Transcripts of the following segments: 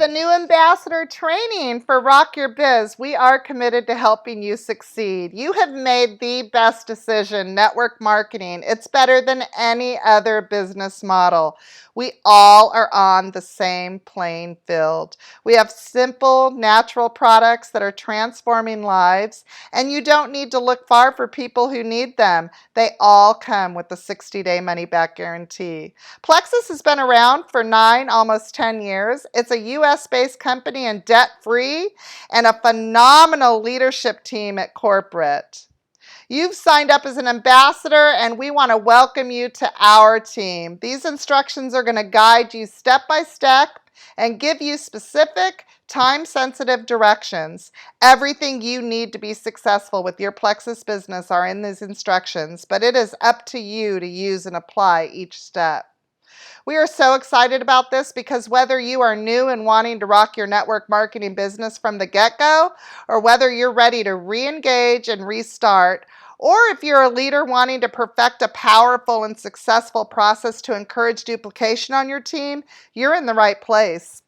the new ambassador training for Rock Your Biz. We are committed to helping you succeed. You have made the best decision, network marketing. It's better than any other business model. We all are on the same playing field. We have simple, natural products that are transforming lives, and you don't need to look far for people who need them. They all come with the 60-day money-back guarantee. Plexus has been around for 9, almost 10 years. It's a US-based company and debt-free, and a phenomenal leadership team at corporate. You've signed up as an ambassador, and we want to welcome you to our team. These instructions are going to guide you step by step and give you specific, time-sensitive directions. Everything you need to be successful with your Plexus business are in these instructions, but it is up to you to use and apply each step. We are so excited about this because whether you are new and wanting to rock your network marketing business from the get-go, or whether you're ready to re-engage and restart, or if you're a leader wanting to perfect a powerful and successful process to encourage duplication on your team, you're in the right place.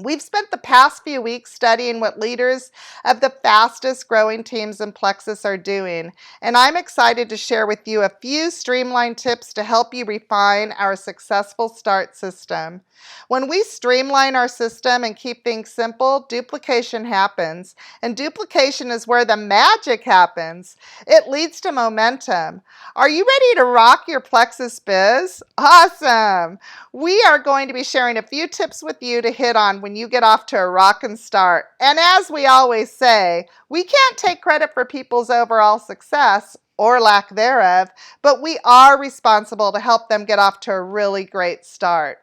We've spent the past few weeks studying what leaders of the fastest growing teams in Plexus are doing, and I'm excited to share with you a few streamlined tips to help you refine our successful start system. When we streamline our system and keep things simple, duplication happens, and duplication is where the magic happens. It leads to momentum. Are you ready to rock your Plexus biz? Awesome! We are going to be sharing a few tips with you to hit on when you get off to a rockin' start. And as we always say, we can't take credit for people's overall success or lack thereof, but we are responsible to help them get off to a really great start.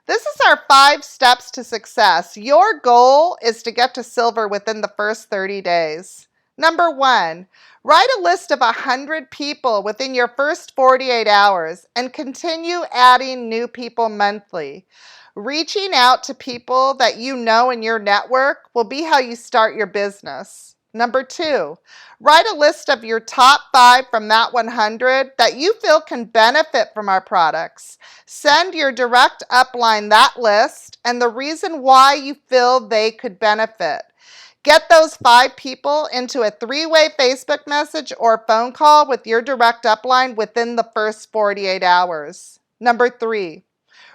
This is our 5 steps to success. Your goal is to get to silver within the first 30 days. Number 1, write a list of 100 people within your first 48 hours and continue adding new people monthly. Reaching out to people that you know in your network will be how you start your business. Number 2, write a list of your top 5 from that 100 that you feel can benefit from our products. Send your direct upline that list and the reason why you feel they could benefit. Get those 5 people into a 3-way Facebook message or phone call with your direct upline within the first 48 hours. Number 3,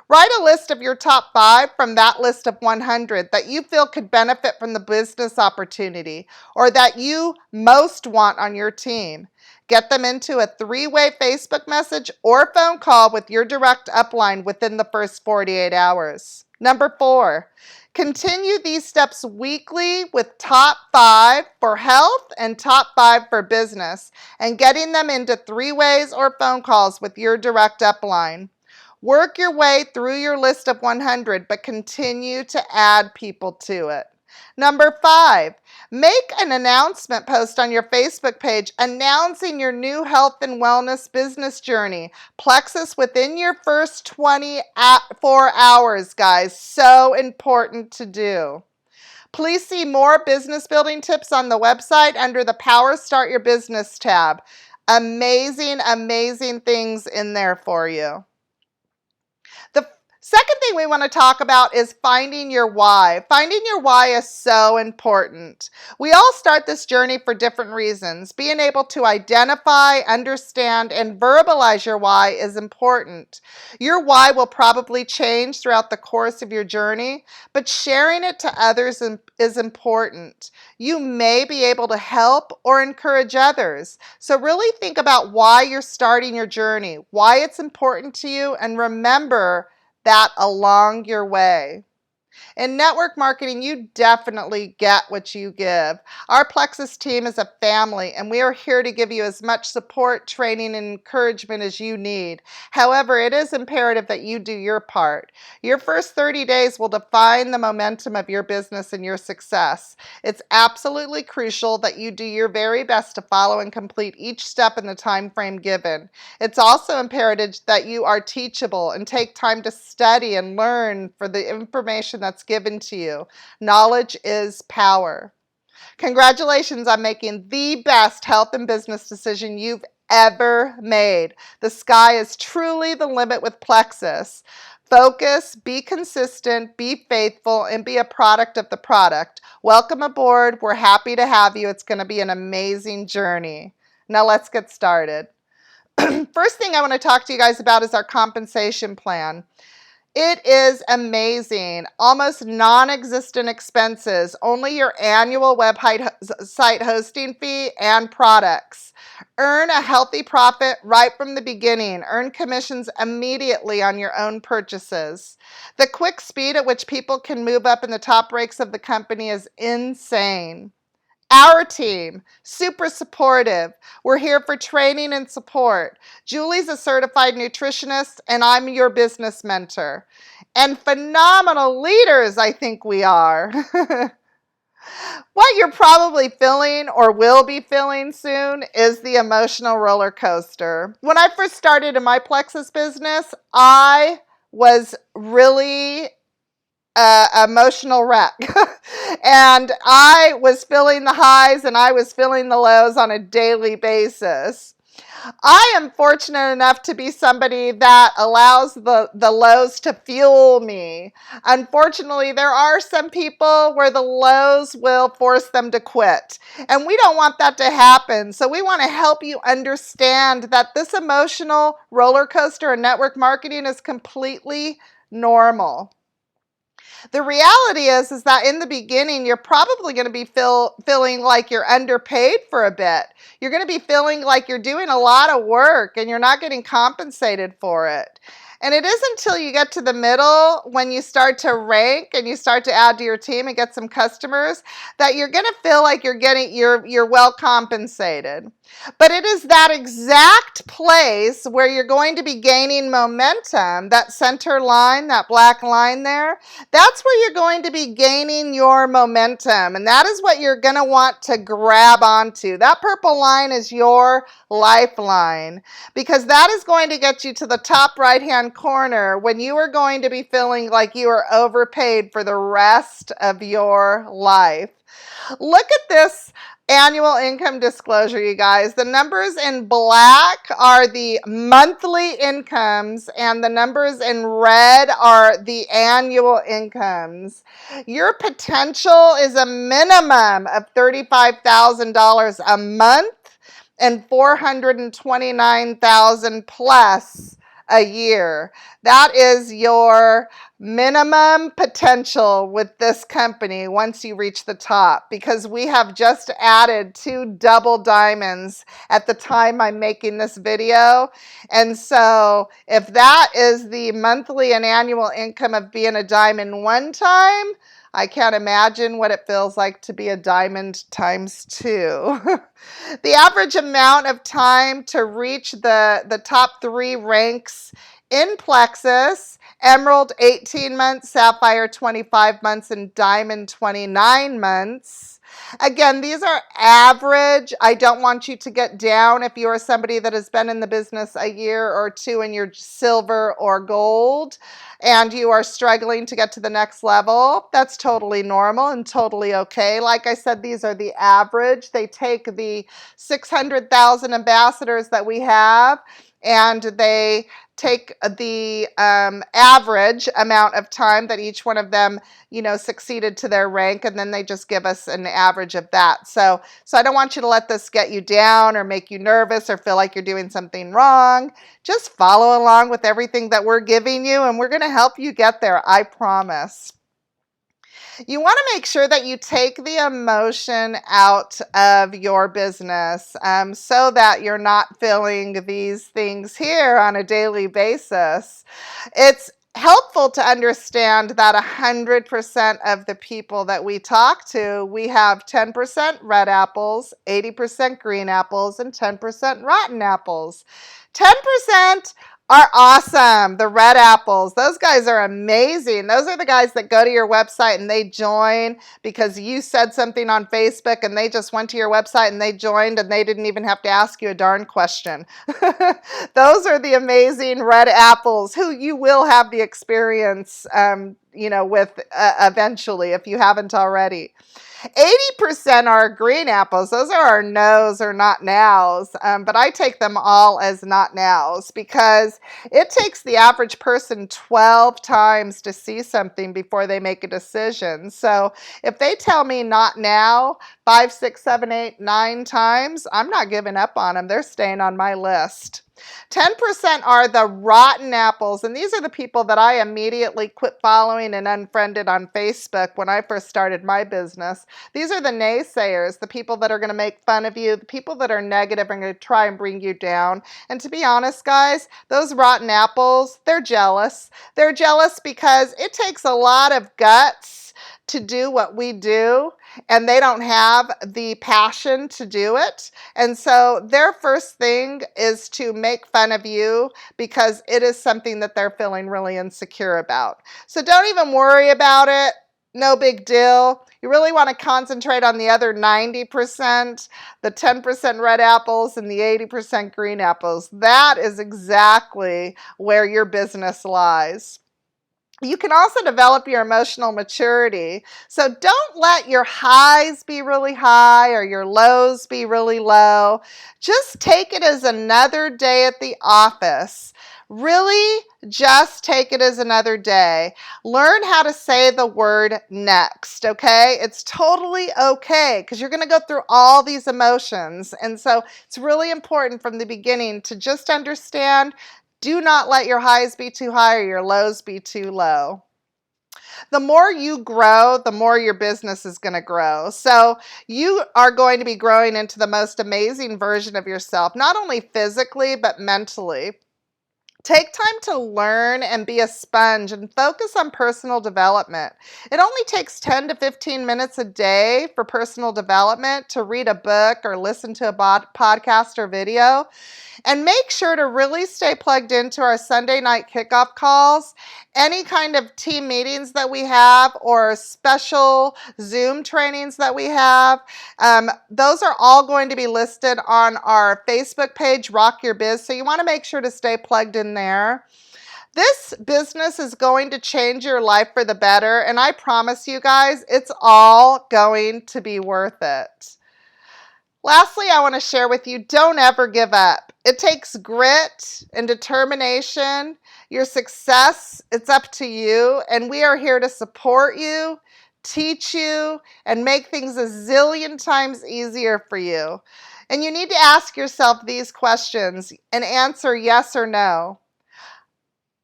write a list of your top 5 from that list of 100 that you feel could benefit from the business opportunity or that you most want on your team. Get them into a 3-way Facebook message or phone call with your direct upline within the first 48 hours. Number 4, continue these steps weekly with top 5 for health and top 5 for business, and getting them into 3-ways or phone calls with your direct upline. Work your way through your list of 100, but continue to add people to it. Number 5, make an announcement post on your Facebook page announcing your new health and wellness business journey. Plexus within your first 24 hours, guys. So important to do. Please see more business building tips on the website under the Power Start Your Business tab. Amazing, amazing things in there for you. The second thing we want to talk about is finding your why. Finding your why is so important. We all start this journey for different reasons. Being able to identify, understand, and verbalize your why is important. Your why will probably change throughout the course of your journey, but sharing it to others is important. You may be able to help or encourage others. So really think about why you're starting your journey, why it's important to you, and remember that along your way. In network marketing, you definitely get what you give. Our Plexus team is a family, and we are here to give you as much support, training, and encouragement as you need. However, it is imperative that you do your part. Your first 30 days will define the momentum of your business and your success. It's absolutely crucial that you do your very best to follow and complete each step in the time frame given. It's also imperative that you are teachable and take time to study and learn for the information that's given to you. Knowledge is power. Congratulations on making the best health and business decision you've ever made. The sky is truly the limit with Plexus. Focus, be consistent, be faithful, and be a product of the product. Welcome aboard. We're happy to have you. It's going to be an amazing journey. Now let's get started. First thing I want to talk to you guys about is our compensation plan. It is amazing. Almost non-existent expenses, only your annual website hosting fee and products. Earn a healthy profit right from the beginning. Earn commissions immediately on your own purchases. The quick speed at which people can move up in the top ranks of the company is insane. Our team, super supportive. We're here for training and support. Julie's a certified nutritionist, and I'm your business mentor. And phenomenal leaders, I think we are. What you're probably feeling or will be feeling soon is the emotional roller coaster. When I first started in my Plexus business, I was really emotional wreck. And I was feeling the highs and I was feeling the lows on a daily basis. I am fortunate enough to be somebody that allows the lows to fuel me. Unfortunately, there are some people where the lows will force them to quit. And we don't want that to happen. So we want to help you understand that this emotional roller coaster in network marketing is completely normal. The reality is that in the beginning, you're probably going to be feeling like you're underpaid for a bit. You're going to be feeling like you're doing a lot of work and you're not getting compensated for it. And it isn't until you get to the middle, when you start to rank and you start to add to your team and get some customers, that you're going to feel like you're well compensated. But it is that exact place where you're going to be gaining momentum, that center line, that black line there, that's where you're going to be gaining your momentum. And that is what you're going to want to grab onto. That purple line is your lifeline, because that is going to get you to the top right-hand corner when you are going to be feeling like you are overpaid for the rest of your life. Look at this annual income disclosure, you guys. The numbers in black are the monthly incomes and the numbers in red are the annual incomes. Your potential is a minimum of $35,000 a month and $429,000 plus a year. That is your minimum potential with this company once you reach the top, because we have just added 2 double diamonds at the time I'm making this video. And so if that is the monthly and annual income of being a diamond one time, I can't imagine what it feels like to be a diamond times 2. The average amount of time to reach the top 3 ranks in Plexus: Emerald 18 months, Sapphire 25 months, and Diamond 29 months. Again, these are average. I don't want you to get down if you are somebody that has been in the business a year or 2 and you're silver or gold and you are struggling to get to the next level. That's totally normal and totally okay. Like I said, these are the average. They take the 600,000 ambassadors that we have and they take the average amount of time that each one of them, succeeded to their rank, and then they just give us an average of that. So I don't want you to let this get you down or make you nervous or feel like you're doing something wrong. Just follow along with everything that we're giving you, and we're going to help you get there, I promise. You want to make sure that you take the emotion out of your business so that you're not feeling these things here on a daily basis. It's helpful to understand that 100% of the people that we talk to, we have 10% red apples, 80% green apples, and 10% rotten apples. 10% are awesome. The red apples, those guys are amazing. Those are the guys that go to your website and they join because you said something on Facebook and they just went to your website and they joined and they didn't even have to ask you a darn question. Those are the amazing red apples who you will have the experience with eventually if you haven't already. 80% are green apples. Those are our no's or not nows, but I take them all as not nows because it takes the average person 12 times to see something before they make a decision. So if they tell me not now 5, 6, 7, 8, 9 times, I'm not giving up on them. They're staying on my list. 10% are the rotten apples, and these are the people that I immediately quit following and unfriended on Facebook when I first started my business. These are the naysayers, the people that are going to make fun of you, the people that are negative and going to try and bring you down. And to be honest, guys, those rotten apples, they're jealous. They're jealous because it takes a lot of guts to do what we do, and they don't have the passion to do it. And so their first thing is to make fun of you because it is something that they're feeling really insecure about. So don't even worry about it. No big deal. You really want to concentrate on the other 90%, the 10% red apples and the 80% green apples. That is exactly where your business lies. You can also develop your emotional maturity. So don't let your highs be really high or your lows be really low. Just take it as another day at the office. Really just take it as another day. Learn how to say the word next, okay? It's totally okay because you're going to go through all these emotions. And so it's really important from the beginning to just understand, do not let your highs be too high or your lows be too low. The more you grow, the more your business is going to grow. So you are going to be growing into the most amazing version of yourself, not only physically, but mentally. Take time to learn and be a sponge and focus on personal development. It only takes 10 to 15 minutes a day for personal development, to read a book or listen to a podcast or video. And make sure to really stay plugged into our Sunday night kickoff calls, any kind of team meetings that we have, or special Zoom trainings that we have. Those are all going to be listed on our Facebook page, Rock Your Biz. So you want to make sure to stay plugged in there. This business is going to change your life for the better, and I promise you guys, it's all going to be worth it. Lastly, I want to share with you, don't ever give up. It takes grit and determination. Your success, it's up to you, and we are here to support you, teach you, and make things a zillion times easier for you. And you need to ask yourself these questions and answer yes or no.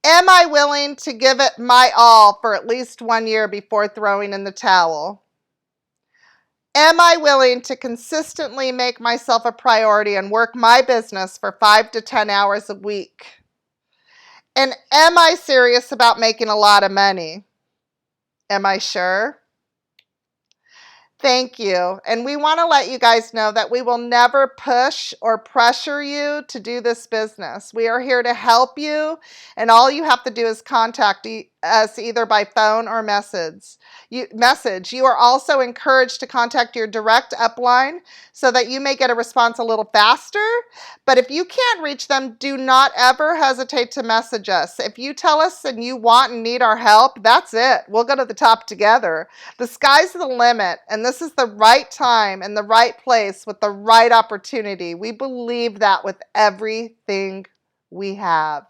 Am I willing to give it my all for at least 1 year before throwing in the towel? Am I willing to consistently make myself a priority and work my business for 5 to 10 hours a week? And am I serious about making a lot of money? Am I sure? Thank you. And we want to let you guys know that we will never push or pressure you to do this business. We are here to help you, and all you have to do is contact us either by phone or message. You are also encouraged to contact your direct upline so that you may get a response a little faster. But if you can't reach them, do not ever hesitate to message us. If you tell us and you want and need our help, that's it. We'll go to the top together. The sky's the limit, and this is the right time and the right place with the right opportunity. We believe that with everything we have.